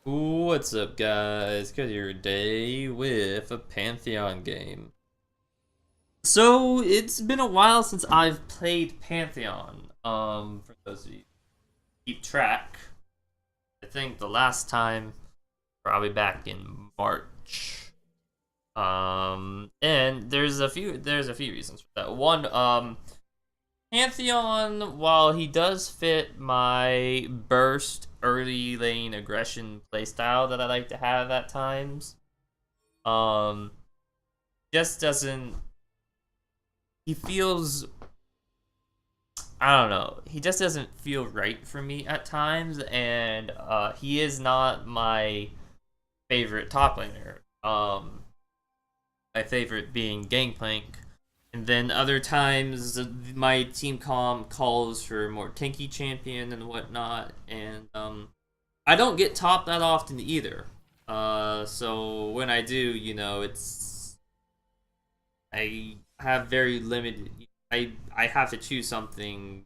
What's up, guys? Got your day with a Pantheon game. So, it's been a while since I've played Pantheon. For those of you who keep track, I think the last time, probably back in March. And there's a few reasons for that. One, Pantheon, while he does fit my burst early lane aggression playstyle that I like to have at times, um, just doesn't. He feels. I don't know. He just doesn't feel right for me at times, and he is not my favorite top laner. My favorite being Gangplank. And then other times, my team calls for more tanky champion and whatnot, and I don't get top that often either. So when I do, it's I have very limited. I have to choose something,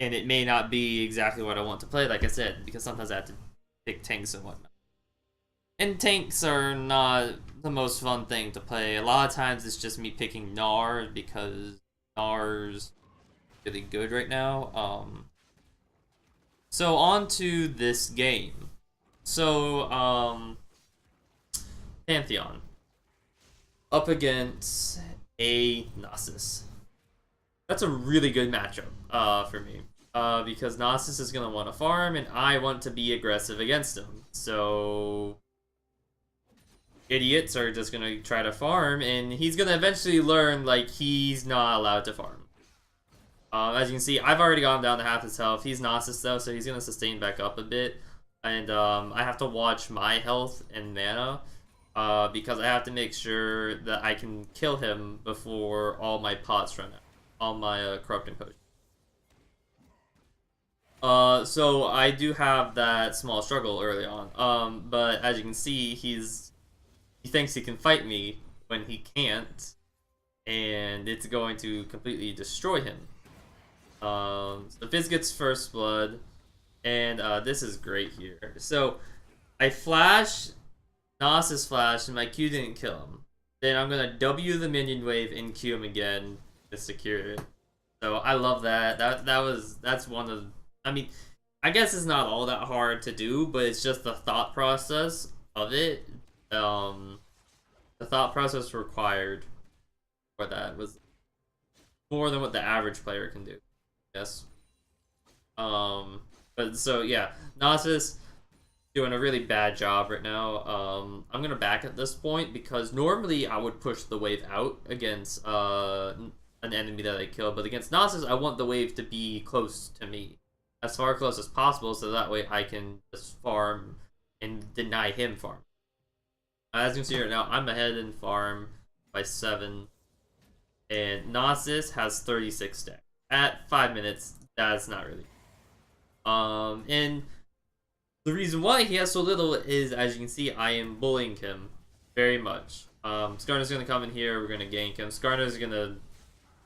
and it may not be exactly what I want to play. Like I said, because sometimes I have to pick tanks and whatnot. And tanks are not the most fun thing to play. A lot of times it's just me picking Gnar because Gnar's really good right now. So on to this game. So, Pantheon. Up against a Nasus. That's a really good matchup for me. Because Nasus is going to want to farm, and I want to be aggressive against him. So idiots are just gonna try to farm, and he's gonna eventually learn, like, he's not allowed to farm. As you can see, I've already gone down to half his health. He's Nasus though, so he's gonna sustain back up a bit. And I have to watch my health and mana, because I have to make sure that I can kill him before all my pots run out. All my corrupting potions. So I do have that small struggle early on. But as you can see, he thinks he can fight me when he can't, and it's going to completely destroy him. So Fizz gets first blood, and this is great here. So I flash, Nasus flash, and my Q didn't kill him. Then I'm gonna W the minion wave and Q him again to secure it. So I love that. That's one of. I mean, I guess it's not all that hard to do, but it's just the thought process of it. The thought process required for that was more than what the average player can do. Yes. But so yeah, Nasus doing a really bad job right now. I'm gonna back at this point because normally I would push the wave out against an enemy that I kill, but against Nasus I want the wave to be close to me, as far close as possible, so that way I can just farm and deny him farm. As you can see right now, I'm ahead in farm by 7. And Nasus has 36 stack. At 5 minutes, that's not really. And the reason why he has so little is, as you can see, I am bullying him very much. Skarner's gonna come in here, we're gonna gank him. Skarner's gonna,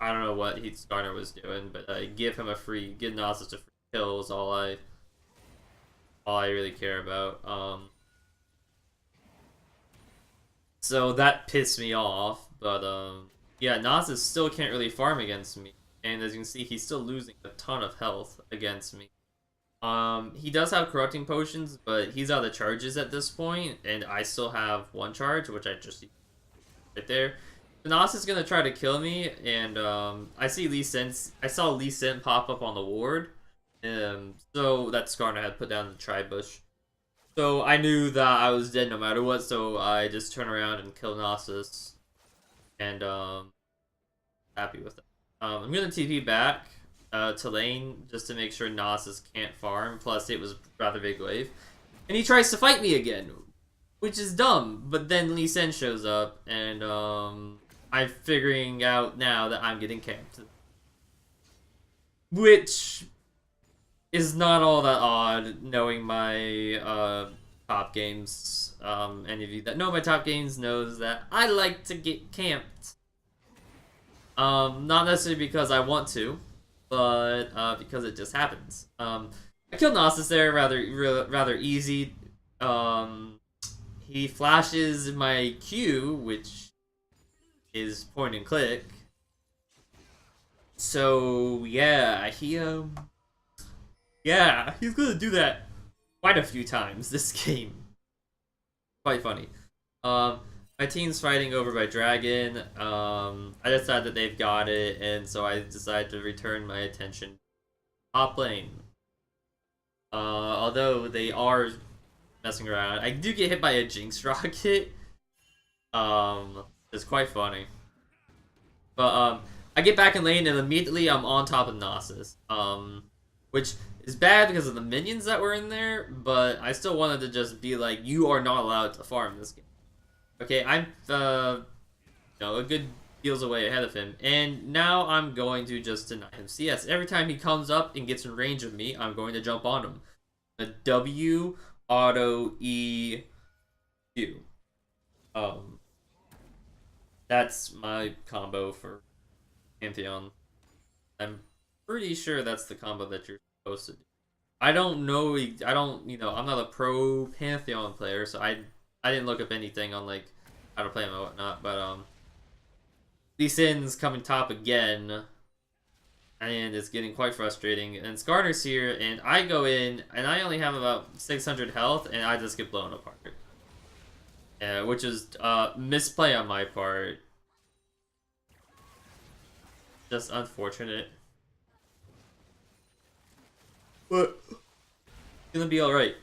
I don't know what Skarner was doing, but give him give Nasus a free kill is all I really care about. So that pissed me off, but yeah, Nasus still can't really farm against me, and as you can see, he's still losing a ton of health against me. He does have corrupting potions, but he's out of charges at this point, and I still have 1 charge, which I just right there. So Nasus is gonna try to kill me, and I see I saw Lee Sin pop up on the ward, so that Skarner had put down the tri-bush. So I knew that I was dead no matter what, so I just turn around and kill Nasus. And happy with it. I'm gonna TP back to lane just to make sure Nasus can't farm, plus it was a rather big wave. And he tries to fight me again, which is dumb, but then Lee Sin shows up, and I'm figuring out now that I'm getting camped. Which is not all that odd, knowing my top games. Any of you that know my top games knows that I like to get camped. Not necessarily because I want to, but because it just happens. I killed Gnosis there rather easy. He flashes my Q, which is point and click. So yeah, he's gonna do that quite a few times this game. Quite funny. My team's fighting over by Dragon. I decided that they've got it, and so I decided to return my attention top lane. Although they are messing around, I do get hit by a Jinx rocket. It's quite funny. But I get back in lane and immediately I'm on top of Gnosis. Which is bad because of the minions that were in there, but I still wanted to just be like, you are not allowed to farm this game. Okay, I'm a good deals away ahead of him, and now I'm going to just deny him CS. Every time he comes up and gets in range of me, I'm going to jump on him. A W auto E Q. That's my combo for Pantheon. I'm pretty sure that's the combo that you're supposed to do. I don't know. I'm not a pro Pantheon player, so I didn't look up anything on like how to play him and whatnot. But Lee Sin's coming top again, and it's getting quite frustrating. And Skarner's here, and I go in, and I only have about 600 health, and I just get blown apart. Which is misplay on my part. Just unfortunate. But it's gonna be alright.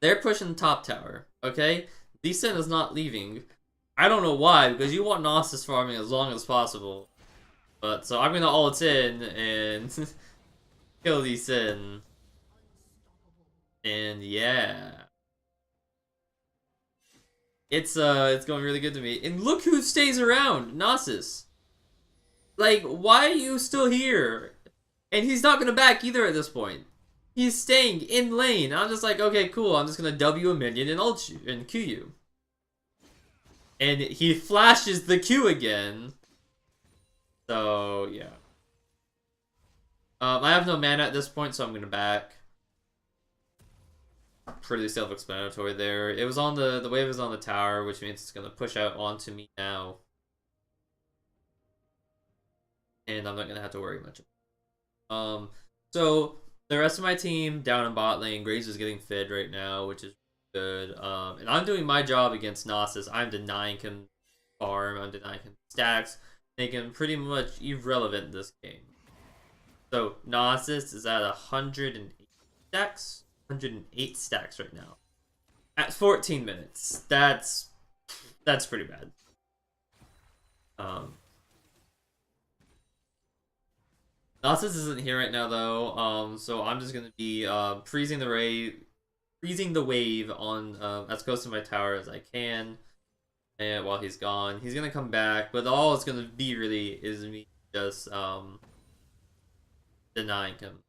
They're pushing the top tower, okay? Lee Sin is not leaving. I don't know why, because you want Gnosis farming as long as possible. But so I'm gonna ult in and kill Lee Sin. And yeah. It's going really good to me. And look who stays around, Gnosis. Like, why are you still here? And he's not gonna back either at this point. He's staying in lane. I'm just like, okay, cool. I'm just gonna W a minion and ult you and Q you. And he flashes the Q again. So yeah. I have no mana at this point, so I'm gonna back. Pretty self-explanatory there. It was on the wave is on the tower, which means it's gonna push out onto me now. And I'm not gonna have to worry much. So the rest of my team down in bot lane, Graves is getting fed right now, which is good. And I'm doing my job against Gnosis. I'm denying him farm, I'm denying him stacks, making him pretty much irrelevant this game. So Gnosis is at 108 stacks. 108 stacks right now. At 14 minutes. That's pretty bad. Gnosis isn't here right now though, so I'm just gonna be freezing the wave on as close to my tower as I can. And while he's gone, he's gonna come back, but all it's gonna be really is me just denying him.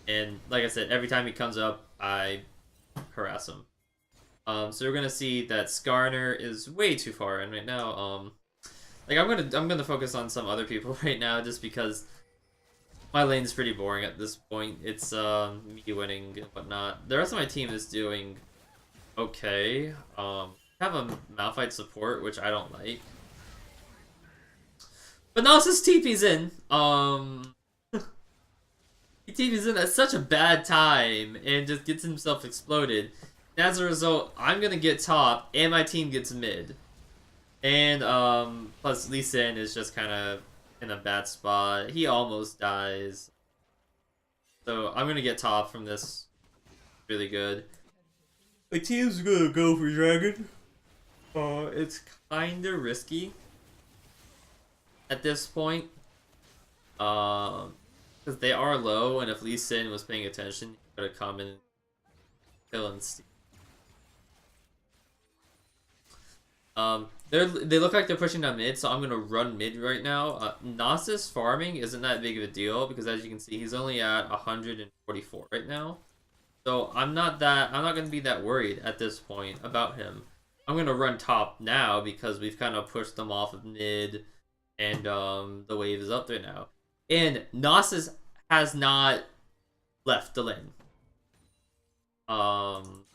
And like I said, every time he comes up, I harass him. So we're gonna see that Skarner is way too far in right now. Like I'm gonna focus on some other people right now, just because my lane is pretty boring at this point. It's me winning and whatnot. The rest of my team is doing okay. Have a Malphite support, which I don't like. But Gnosis TP's in. He TP's in at such a bad time and just gets himself exploded. And as a result, I'm gonna get top and my team gets mid. And plus Lee Sin is just kind of in a bad spot. He almost dies. So I'm gonna get top from this. Really good. My team's gonna go for Dragon. It's kinda risky at this point. Because they are low, and if Lee Sin was paying attention, he could have come in and kill and steal. They look like they're pushing down mid, so I'm gonna run mid right now. Gnosis farming isn't that big of a deal because, as you can see, he's only at 144 right now. So I'm not gonna be that worried at this point about him. I'm gonna run top now because we've kind of pushed them off of mid, and the wave is up there now. And Gnosis has not left the lane.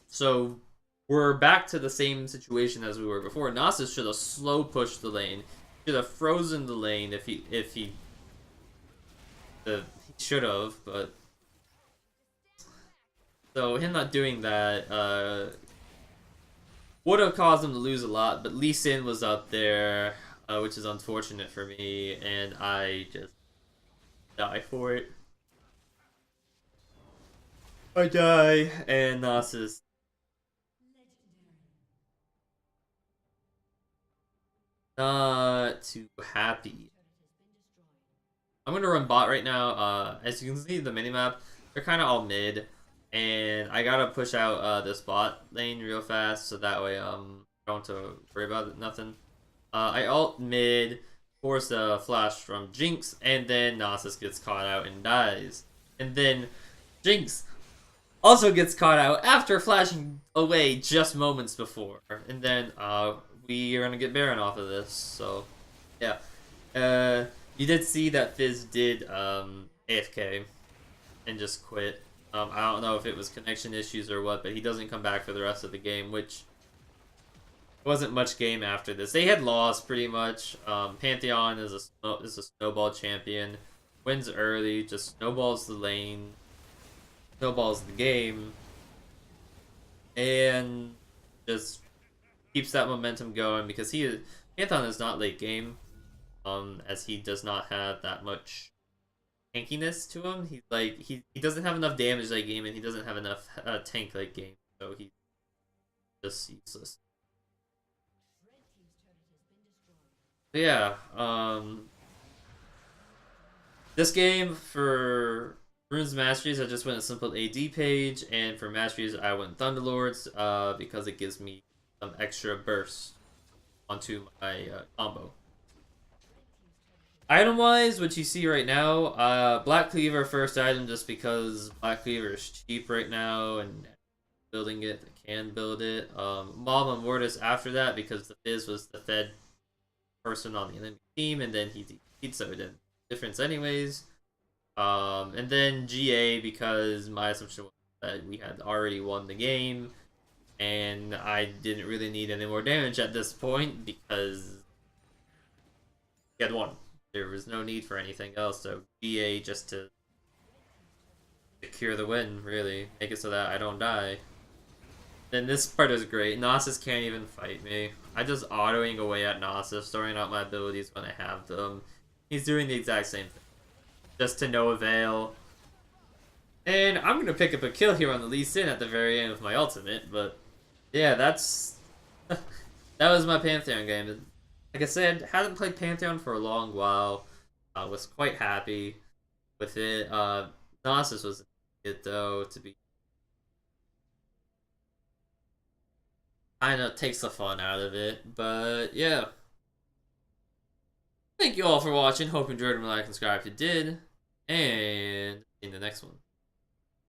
So we're back to the same situation as we were before. Nasus should have slow pushed the lane. Should have frozen the lane if he should have, but so him not doing that would have caused him to lose a lot. But Lee Sin was up there, which is unfortunate for me, and I just die for it. I die, and Nasus not too happy. I'm gonna run bot right now. As you can see, the minimap, they're kind of all mid, and I gotta push out this bot lane real fast, so that way I don't have to worry about it, nothing. I ult mid, force a flash from Jinx, and then Nasus gets caught out and dies, and then Jinx also gets caught out after flashing away just moments before, and then we are gonna get Baron off of this. So yeah, you did see that Fizz did AFK and just quit. I don't know if it was connection issues or what, but he doesn't come back for the rest of the game, which wasn't much game after this. They had lost pretty much. Pantheon is a snowball champion, wins early, just snowballs the lane, snowballs the game, and just keeps that momentum going because Pantheon is not late game, as he does not have that much tankiness to him. He's like he doesn't have enough damage late game, and he doesn't have enough tank late game, so he's just useless. But yeah, this game for Runes Masteries, I just went a simple AD page, and for Masteries, I went Thunderlords because it gives me some extra burst onto my combo. Item-wise, what you see right now, Black Cleaver first item just because Black Cleaver is cheap right now, and building it, I can build it. Maul and Mortis after that because the Fizz was the fed person on the enemy team, and then he defeated, so it didn't difference anyways. And then GA because my assumption was that we had already won the game, and I didn't really need any more damage at this point because we had won. There was no need for anything else, so GA just to secure the win, really. Make it so that I don't die. Then this part is great. Nasus can't even fight me. I just autoing away at Nasus, throwing out my abilities when I have them. He's doing the exact same thing. Just to no avail. And I'm going to pick up a kill here on the Lee Sin at the very end of my ultimate, but yeah, that's... that was my Pantheon game. Like I said, hadn't played Pantheon for a long while. Was quite happy with it. Nasus was it though, to be... kinda takes the fun out of it, but yeah. Thank you all for watching. Hope you enjoyed. Like and subscribe if you did. And see you in the next one.